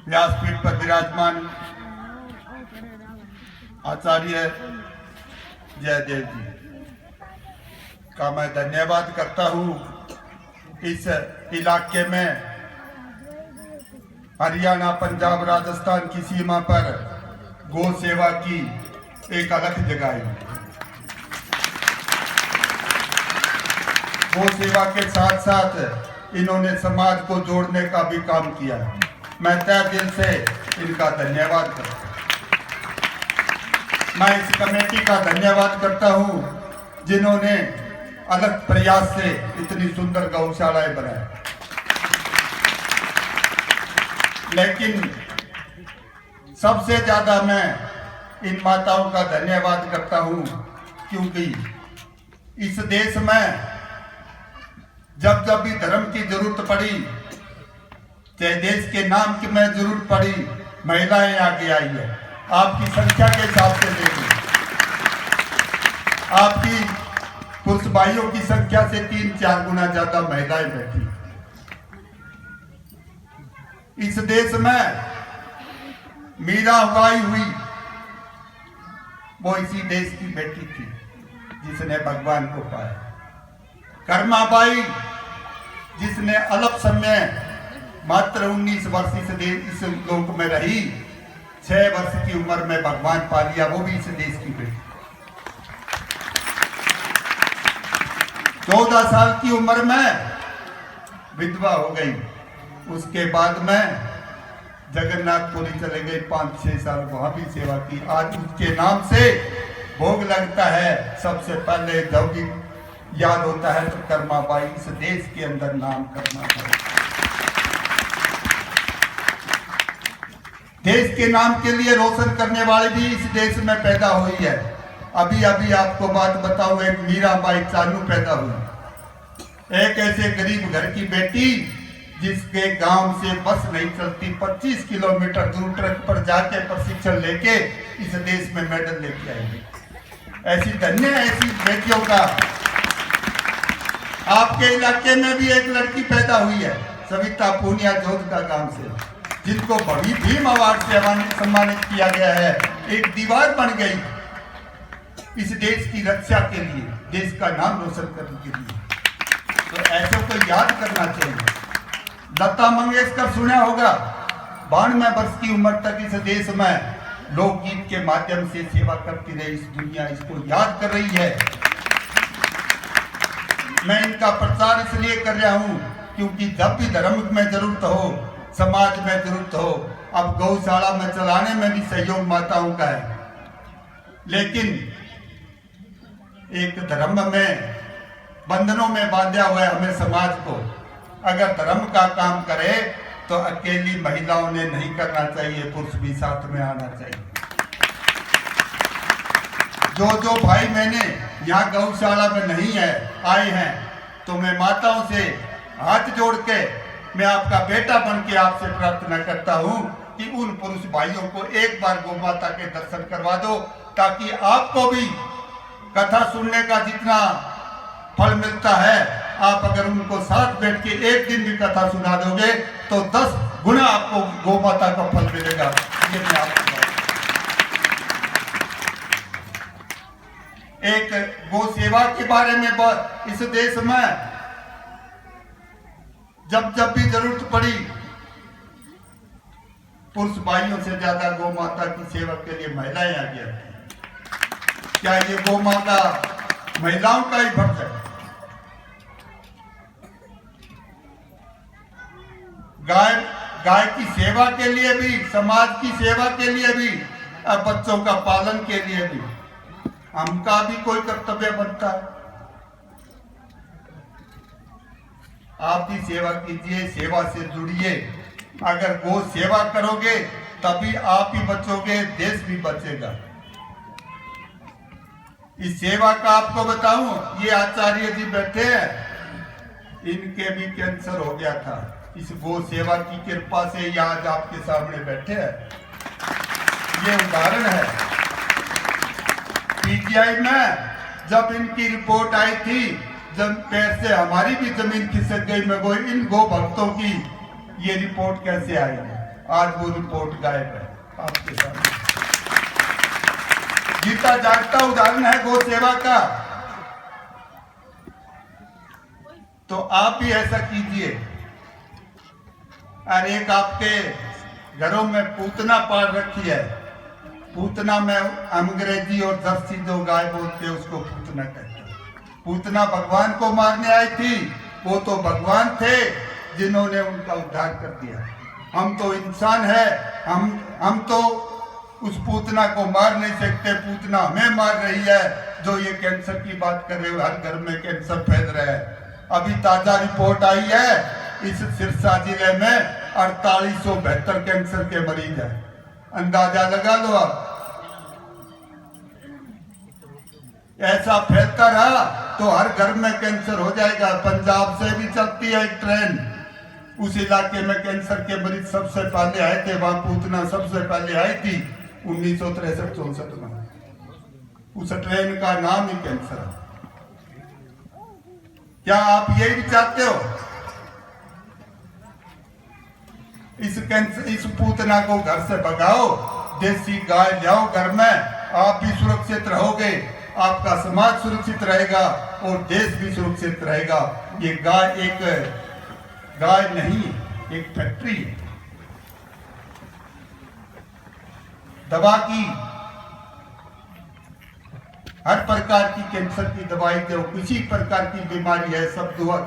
व्यासपीठ पर विराजमान आचार्य जयदेव जी का मैं धन्यवाद करता हूँ। इस इलाके में हरियाणा, पंजाब, राजस्थान की सीमा पर गौ सेवा की एक अलग जगह है। गौ सेवा के साथ साथ इन्होंने समाज को जोड़ने का भी काम किया है। मैं तहे दिल से इनका धन्यवाद करता हूँ। मैं इस कमेटी का धन्यवाद करता हूँ जिन्होंने अलग प्रयास से इतनी सुंदर गौशालाएं बनाई। लेकिन सबसे ज्यादा मैं इन माताओं का धन्यवाद करता हूँ क्योंकि इस देश में जब जब भी धर्म की जरूरत पड़ी, चाहे देश के नाम की में जरूरत पड़ी, महिलाएं आगे आई है। आपकी संख्या के हिसाब से देखिए, आपकी पुरुष भाइयों की संख्या से 3-4 गुना ज्यादा महिलाएं बैठी। इस देश में मीरा उगाई हुई वो इसी देश की बेटी थी जिसने भगवान को पाया। कर्माबाई जिसने अल्प समय मात्र 19 वर्ष इस लोक में रही, 6 वर्ष की उम्र में भगवान पा लिया, वो भी इस देश की बेटी। 14 साल की उम्र में विधवा हो गई। उसके बाद में जगन्नाथपुरी चले गए, 5-6 साल वहां भी सेवा की। आज उसके नाम से भोग लगता है। सबसे पहले जब भी याद होता है तो कर्माबाई इस देश के अंदर नाम करना है। देश के नाम के लिए रोशन करने वाली भी इस देश में पैदा हुई है। अभी अभी आपको बात बताऊं, एक मीराबाई चानू पैदा हुई, एक ऐसे गरीब घर की बेटी जिसके गांव से बस नहीं चलती, 25 किलोमीटर दूर ट्रक पर जाके प्रशिक्षण लेके इस देश में मेडल लेके आई। ऐसी धन्य ऐसी बेटियों का। आपके इलाके में भी एक लड़की पैदा हुई है, सविता पूनिया जोध का गांव से, जिनको बड़ी भीम अवार्ड से सम्मानित किया गया है। एक दीवार बन गई इस देश की रक्षा के लिए, देश का नाम रोशन करने के लिए। तो ऐसे को याद करना चाहिए। लता मंगेशकर सुना होगा, 92 वर्ष की उम्र तक इस देश में लोकगीत के माध्यम से सेवा करती रही। इस दुनिया इसको याद कर रही है। मैं इनका प्रचार इसलिए कर रहा हूं क्योंकि जब भी धर्म में जरूरत हो, समाज में जरूरत हो, अब गौशाला में चलाने में भी सहयोग माताओं का है। लेकिन एक धर्म में बंधनों में बांधा हुआ है हमें समाज को। अगर धर्म का काम करे तो अकेली महिलाओं ने नहीं करना चाहिए, पुरुष भी साथ में आना चाहिए। जो भाई मैंने यहाँ गौशाला में नहीं है आए हैं, तो मैं माताओं से हाथ जोड़ के मैं आपका बेटा बन के आपसे प्रार्थना करता हूँ कि उन पुरुष भाइयों को एक बार गौ माता के दर्शन करवा दो, ताकि आपको भी कथा सुनने का जितना फल मिलता है, आप अगर उनको साथ बैठ के एक दिन भी कथा सुना दोगे तो 10 गुना आपको गौ माता का फल मिलेगा। ये मैं आपको एक गौ सेवा के बारे में इस देश में जब भी जरूरत पड़ी, पुरुष भाइयों से ज्यादा गौ माता की सेवा के लिए महिलाएं आगे आती। क्या ये गौ माता महिलाओं का ही फर्ज है? गाय की सेवा के लिए भी, समाज की सेवा के लिए भी, और बच्चों का पालन के लिए भी हमका भी कोई कर्तव्य बनता है। आप भी सेवा कीजिए, सेवा से जुड़िए। अगर गौ सेवा करोगे तभी आप ही बचोगे, देश भी बचेगा। इस सेवा का आपको बताऊं, ये आचार्य जी बैठे हैं, इनके भी कैंसर हो गया था। इस गौ सेवा की कृपा से ये आज आपके सामने बैठे हैं। ये उदाहरण है। पीजीआई में जब इनकी रिपोर्ट आई थी, जब पैर से हमारी भी जमीन खिसक गई, मैं इन गो भक्तों की ये रिपोर्ट कैसे आई है। आज वो रिपोर्ट गायब है आपके सामने। जीता जागता उदाहरण है गौ सेवा का। तो आप भी ऐसा कीजिए। और एक आपके घरों में पूतना पाल रखी है। पूतना में अंग्रेजी और जर्सी जो गाय बोलते हैं उसको पूतना कहते हैं। पूतना भगवान को मारने आई थी, वो तो भगवान थे जिन्होंने उनका उद्धार कर दिया। हम तो इंसान है, हम तो उस पूतना को मार नहीं सकते। पूतना हमें मार रही है। जो ये कैंसर की बात कर रहे हो, हर घर में कैंसर फैल रहा है। अभी ताजा रिपोर्ट आई है, इस सिरसा जिले में 4872 कैंसर के मरीज हैं। अंदाजा लगा लो आप। ऐसा फैलता रहा तो हर घर में कैंसर हो जाएगा। पंजाब से भी चलती है एक ट्रेन, उस इलाके में कैंसर के मरीज सबसे पहले आए थे। वहां पूतना सबसे पहले आई थी 1963-64 में। उस ट्रेन का नाम ही कैंसर है। क्या आप यही चाहते हो? इस पूतना को घर से भगाओ, देसी गाय लाओ घर में, आप भी सुरक्षित रहोगे, आपका समाज सुरक्षित रहेगा और देश भी सुरक्षित रहेगा। ये गाय एक गाय नहीं, एक फैक्ट्री है दवा की। हर प्रकार की कैंसर की दवाई दो, किसी प्रकार की बीमारी है, सब दुआ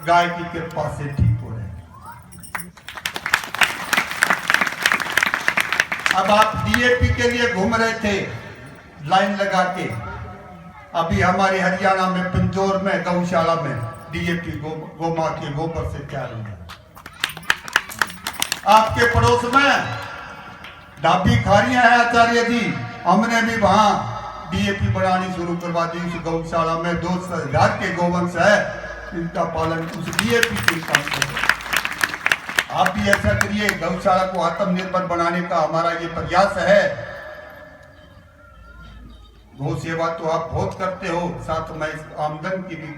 गाय की कृपा से ठीक हो रहे हैं। अब आप डीएपी के लिए घूम रहे थे लाइन लगा के। अभी हमारे हरियाणा में पिंजौर में गौशाला में डीएपी गोमा के गोबर से तैयार हुआ। आपके पड़ोस में ढाबी खारियां हैं आचार्य जी, हमने भी वहां डीएपी बनानी शुरू करवा दी। उस गौशाला में 2000 के गोवंश है, इनका पालन उस डीएपी से काम करें। आप भी ऐसा करिए। गौशाला को आत्मनिर्भर बनाने का हमारा ये प्रयास है। गौ सेवा तो आप बहुत करते हो, साथ में इस आमदन की भी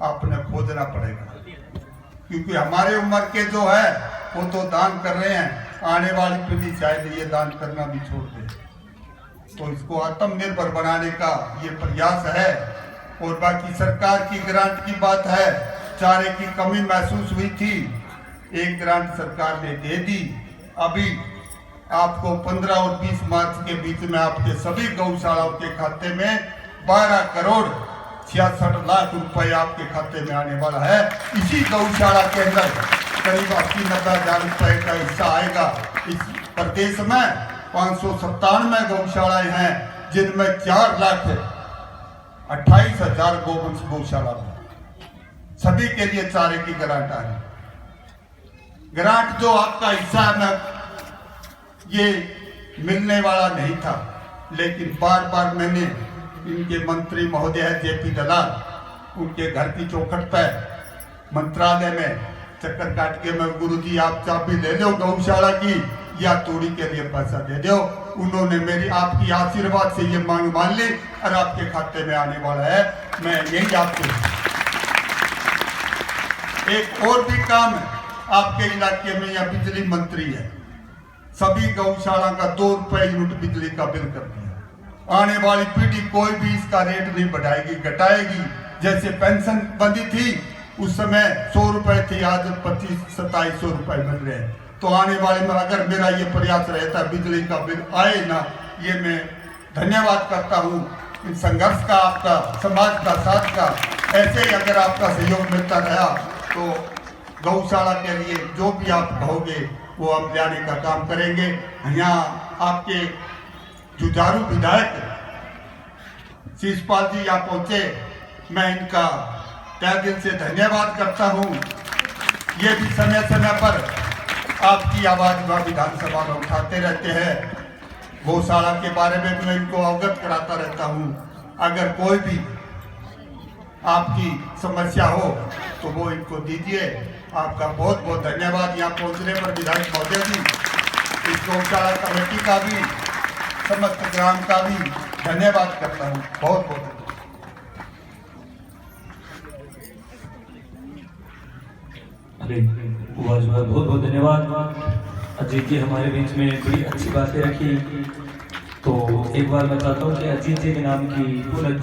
आपने खोजना पड़ेगा, क्योंकि हमारे उम्र के जो है वो तो दान कर रहे हैं। आने वाली पीढ़ी शायद ये दान करना भी छोड़ दे। तो इसको आत्मनिर्भर बनाने का ये प्रयास है। और बाकी सरकार की ग्रांट की बात है, चारे की कमी महसूस हुई थी, एक ग्रांट सरकार ने दे दी। अभी आपको 15 और 20 मार्च के बीच में आपके सभी गौशालाओं के खाते में 12 करोड़ 66 लाख रुपए आपके खाते में आने वाला है। इसी गौशाला के अंदर करीब 80-90 हजार रुपए का हिस्सा आएगा। इस प्रदेश में 597 गौशालाएं हैं, जिनमें 4,28,000 गोवंश गौशाला में सभी के लिए चारे की ग्रांट आ रही। ग्रांट जो आपका हिस्सा है ये मिलने वाला नहीं था, लेकिन बार बार मैंने इनके मंत्री महोदय जेपी दलाल, उनके घर की चौखट पर मंत्रालय में चक्कर काट के मैं गुरुजी आप चाबी ले लो गौशाला की या तोड़ी के लिए पैसा दे दो। उन्होंने मेरी आपकी आशीर्वाद से ये मांग मान ली और आपके खाते में आने वाला है। मैं यही आपको एक और भी काम है। आपके इलाके में या बिजली मंत्री है, सभी गौशाला का 2 रुपए यूनिट बिजली का बिल कर दिया। आने वाली पीढ़ी कोई भी इसका रेट नहीं बढ़ाएगी, घटाएगी। जैसे पेंशन बंदी थी उस समय 100 रुपए थी, आज 2500-2700 रुपए मिल रहे हैं। तो आने वाले में अगर मेरा ये प्रयास रहता बिजली का बिल आए ना, ये मैं धन्यवाद करता हूँ इन संघर्ष का, आपका समाज का साथ का। ऐसे ही अगर आपका सहयोग मिलता रहा तो गौशाला के लिए जो भी आप कहोगे वो हम लाने का काम करेंगे। यहाँ आपके जुझारू विधायक शिषपाल जी यहाँ पहुंचे, मैं इनका तहे दिल से धन्यवाद करता हूँ। ये भी समय समय पर आपकी आवाज विधानसभा में उठाते रहते हैं। गौशाला के बारे में भी मैं इनको अवगत कराता रहता हूँ। अगर कोई भी आपकी समस्या हो तो वो इनको दीजिए। आपका बहुत बहुत धन्यवाद यहाँ पहुँचने पर विधायक महोदय जी, इस गौशाला कमेटी का भी, समस्त ग्राम का भी धन्यवाद करता हूँ। बहुत बहुत बहुत बहुत धन्यवाद। अजीत जी हमारे बीच में बड़ी अच्छी बातें रखी। तो एक बार मैं चाहता हूँ कि अजीत जी के नाम की पुनः